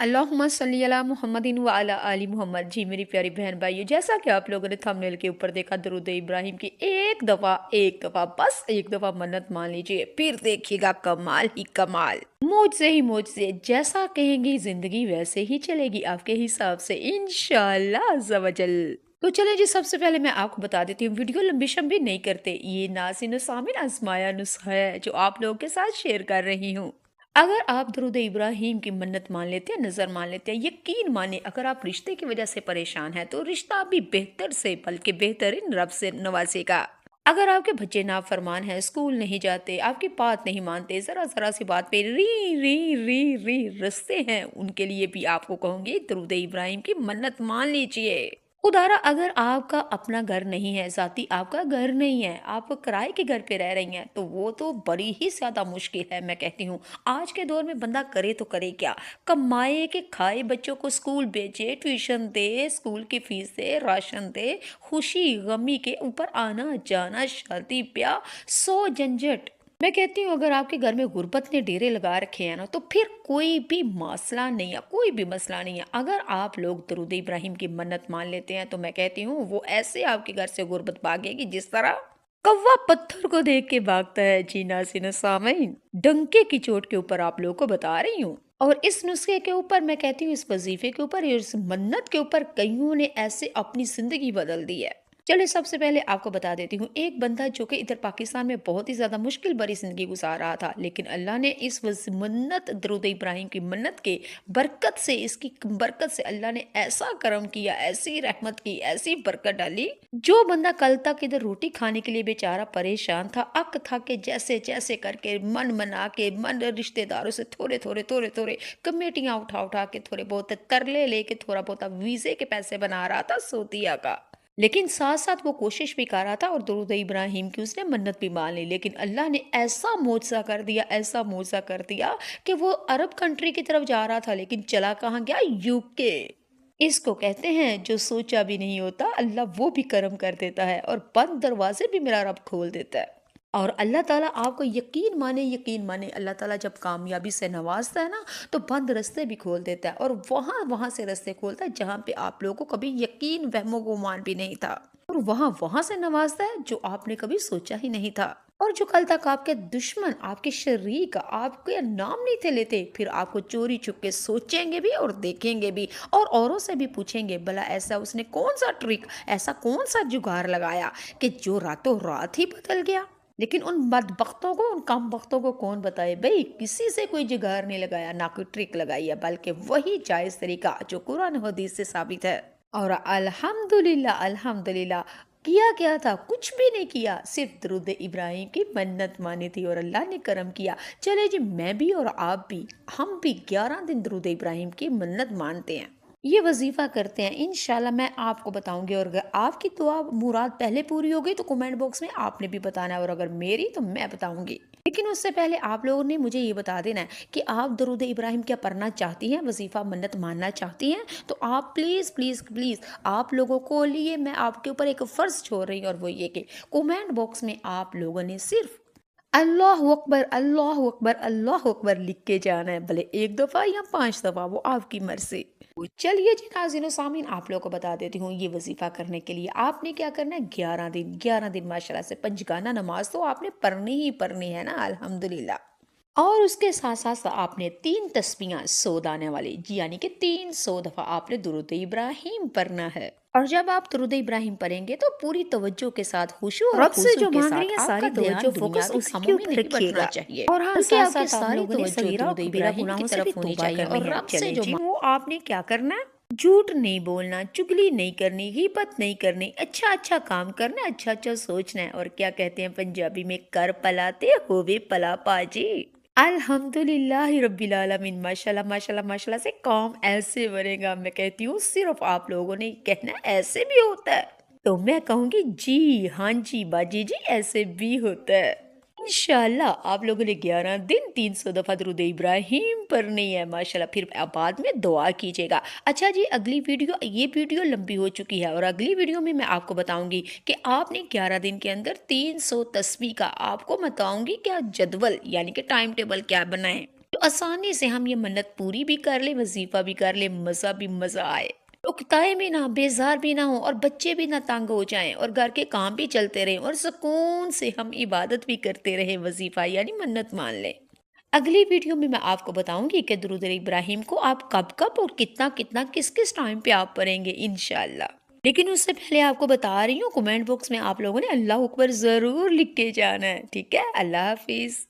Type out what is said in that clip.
अल्लाहुम्मा सल्ली अला मुहम्मदिन व अला आलि मोहम्मद। जी मेरी प्यारी बहन भाइयों, जैसा कि आप लोगों ने थंबनेल के ऊपर देखा, दरूद इब्राहिम की एक दफ़ा बस एक दफ़ा मन्नत मान लीजिए, फिर देखिएगा कमाल ही कमाल। मौज से ही मौज से, जैसा कहेंगी ज़िंदगी वैसे ही चलेगी आपके हिसाब से इंशाअल्लाह अज़्ज़ा वजल। तो चलिए जी, सबसे पहले मैं आपको बता देती हूँ, वीडियो लंबी शम्बी नहीं करते, ये नाज़रीन व सामीन आज़माया नुस्ख़ा है जो आप लोगों के साथ शेयर कर रही हूँ। अगर आप दरूद इब्राहिम की मन्नत मान लेते हैं, नज़र मान लेते हैं, यकीन मानिए अगर आप रिश्ते की वजह से परेशान हैं तो रिश्ता भी बेहतर से बल्कि बेहतरीन रब से नवाजेगा। अगर आपके बच्चे नाफरमान हैं, स्कूल नहीं जाते, आपकी बात नहीं मानते, जरा जरा सी बात पे री री री री रसते हैं, उनके लिए भी आपको कहूंगी दरूद इब्राहिम की मन्नत मान लीजिए। उदाहरण, अगर आपका अपना घर नहीं है, ज़ाती आपका घर नहीं है, आप किराए के घर पे रह रही हैं, तो वो तो बड़ी ही ज़्यादा मुश्किल है। मैं कहती हूँ आज के दौर में बंदा करे तो करे क्या, कमाए कि खाए, बच्चों को स्कूल भेजे, ट्यूशन दे, स्कूल की फीस दे, राशन दे, खुशी गमी के ऊपर आना जाना, शादी ब्याह, सौ झंझट। मैं कहती हूँ अगर आपके घर में गुर्बत ने डेरे लगा रखे हैं ना, तो फिर कोई भी मसला नहीं है, कोई भी मसला नहीं है। अगर आप लोग दरूद इब्राहिम की मन्नत मान लेते हैं तो मैं कहती हूँ वो ऐसे आपके घर से गुर्बत भागेगी जिस तरह कौवा पत्थर को देख के भागता है। जी नाज़रीन सामीन, डंके की चोट के ऊपर आप लोगों को बता रही हूँ। और इस नुस्खे के ऊपर मैं कहती हूँ, इस वजीफे के ऊपर, इस मन्नत के ऊपर कईयों ने ऐसे अपनी जिंदगी बदल दी है। चलिए सबसे पहले आपको बता देती हूँ, एक बंदा जो कि इधर पाकिस्तान में बहुत ही ज्यादा मुश्किल भरी जिंदगी गुजार रहा था, लेकिन अल्लाह ने इस मन्नत दरूद इब्राहिम की मन्नत के बरकत से, इसकी बरकत से अल्लाह ने ऐसा करम किया, ऐसी रहमत की, ऐसी बरकत डाली। जो बंदा कल तक इधर रोटी खाने के लिए बेचारा परेशान था, अक था कि जैसे जैसे करके मन मना के, मन रिश्तेदारों से थोड़े थोड़े थोड़े थोड़े कमेटियां उठा उठा के, थोड़े बहुत तरले लेके, थोड़ा बहुत वीजे के पैसे बना रहा था सऊदीया का, लेकिन साथ साथ वो कोशिश भी कर रहा था और दरूद इब्राहिम की उसने मन्नत भी मान ली। लेकिन अल्लाह ने ऐसा मोजज़ा कर दिया, ऐसा मोजज़ा कर दिया कि वो अरब कंट्री की तरफ जा रहा था, लेकिन चला कहाँ गया, यूके। इसको कहते हैं जो सोचा भी नहीं होता अल्लाह वो भी करम कर देता है और बंद दरवाजे भी मेरा रब खोल देता है। और अल्लाह ताला आपको, यकीन माने अल्लाह ताला जब कामयाबी से नवाजता है ना, तो बंद रास्ते भी खोल देता है, और वहां वहां से रास्ते खोलता है जहां पे आप लोगों को कभी यकीन वहमो गुमान भी नहीं था, और वहां वहां से नवाजता है जो आपने कभी सोचा ही नहीं था। और जो कल तक आपके दुश्मन, आपके शरीक आपके नाम नहीं थे लेते, फिर आपको चोरी छुपके सोचेंगे भी और देखेंगे भी, और औरों से भी पूछेंगे भला ऐसा उसने कौन सा ट्रिक, ऐसा कौन सा जुगाड़ लगाया कि जो रातों रात ही बदल गया। लेकिन उन बदबख्तों को, उन कम बख्तों को कौन बताए भाई, किसी से कोई जुगाड़ नहीं लगाया, ना कोई ट्रिक लगाई है, बल्कि वही जायज तरीका जो कुरान और हदीस से साबित है। और अल्हम्दुलिल्लाह अल्हम्दुलिल्लाह, किया क्या था, कुछ भी नहीं किया, सिर्फ दरूद इब्राहिम की मन्नत मानी थी और अल्लाह ने करम किया। चले जी, मैं भी और आप भी, हम भी 11 दिन दरूद इब्राहिम की मन्नत मानते हैं, ये वजीफा करते हैं, इंशाल्लाह मैं आपको बताऊंगी। और अगर आपकी दुआ मुराद पहले पूरी हो गई तो कमेंट बॉक्स में आपने भी बताना है, और अगर मेरी तो मैं बताऊंगी। लेकिन उससे पहले आप लोगों ने मुझे ये बता देना है कि आप दरूद इब्राहिम क्या पढ़ना चाहती हैं, वजीफा मन्नत मानना चाहती हैं, तो आप प्लीज़ प्लीज़ प्लीज़, आप लोगों को लिए मैं आपके ऊपर एक फ़र्ज़ छोड़ रही हूँ, और वो ये कि कमेंट बॉक्स में आप लोगों ने सिर्फ अल्लाह अकबर अल्लाह अकबर अल्लाह अकबर लिख के जाना है, भले एक दफ़ा या 5 दफ़ा, वो आपकी मर्जी। तो चलिए जी नाज़रीन और सामीन, आप लोगों को बता देती हूँ ये वजीफा करने के लिए आपने क्या करना है, 11 दिन माशाल्लाह से पंचगाना नमाज तो आपने पढ़नी ही पढ़नी है ना, अल्हम्दुलिल्लाह। और उसके साथ साथ आपने 3 तस्बीहां 100 दाने वाली, जी यानी कि 300 दफा आपने दुरूद इब्राहिम पढ़ना है। और जब आप दुरूद इब्राहिम पढ़ेंगे तो पूरी तवज्जो के साथ, खुशू और रब से खुशू जो के मांग रही साथ है आपका सारी ध्यान तवज्जो दुनियावी फोकस उसी के कामों में ऊपर नहीं भटकना रखिएगा। चाहिए, और हाँ, बल्कि साथ आपके साथ आप सारी लोगों ने तवज्जो सगीरा और दुरूद कबीरा इब्राहिम की गुनाहों से भी तरफ होनी तौबा चाहिए। करनी और है। रब से चले जो जी। वो आपने क्या करना है, झूठ नहीं बोलना, चुगली नहीं करनी, गिबत नहीं करनी, अच्छा अच्छा काम करना, अच्छा अच्छा सोचना है। और क्या कहते हैं पंजाबी में, कर पलाते होवे पला पाजी। अल्हम्दुलिल्लाह रब्बिल आलमीन, माशाल्लाह माशाल्लाह माशाल्लाह से काम ऐसे बनेगा। मैं कहती हूँ सिर्फ आप लोगों ने कहना ऐसे भी होता है, तो मैं कहूँगी जी हाँ जी बाजी जी, ऐसे भी होता है। इंशाल्लाह आप लोगों ने 11 दिन 300 दफा दरूद इब्राहिम पढ़नी है माशाल्लाह, फिर आप बाद में दुआ कीजिएगा। अच्छा जी, अगली वीडियो, ये वीडियो लंबी हो चुकी है, और अगली वीडियो में मैं आपको बताऊंगी कि आपने 11 दिन के अंदर 300 तस्बीह का, आपको बताऊंगी क्या जदवल यानी कि टाइम टेबल क्या बनाएं। تو آسانی سے ہم یہ منت پوری بھی کر لیں، وظیفہ بھی کر لیں، مزہ بھی مزہ آئے، اکتائے بھی نہ، بیزار بھی نہ ہو، اور بچے بھی نہ تنگ ہو جائیں، اور گھر کے کام بھی چلتے رہیں، اور سکون سے ہم عبادت بھی کرتے رہیں، وظیفہ یعنی منت مان لیں۔ اگلی ویڈیو میں آپ کو بتاؤں گی کہ درود ابراہیم کو آپ کب کب اور کتنا کتنا کس کس ٹائم پہ آپ پڑھیں گے انشاءاللہ۔ لیکن اس سے پہلے آپ کو بتا رہی ہوں، کمنٹ باکس میں آپ لوگوں نے اللہ اکبر ضرور لکھ کے جانا ہے، ٹھیک ہے؟ اللہ حافظ۔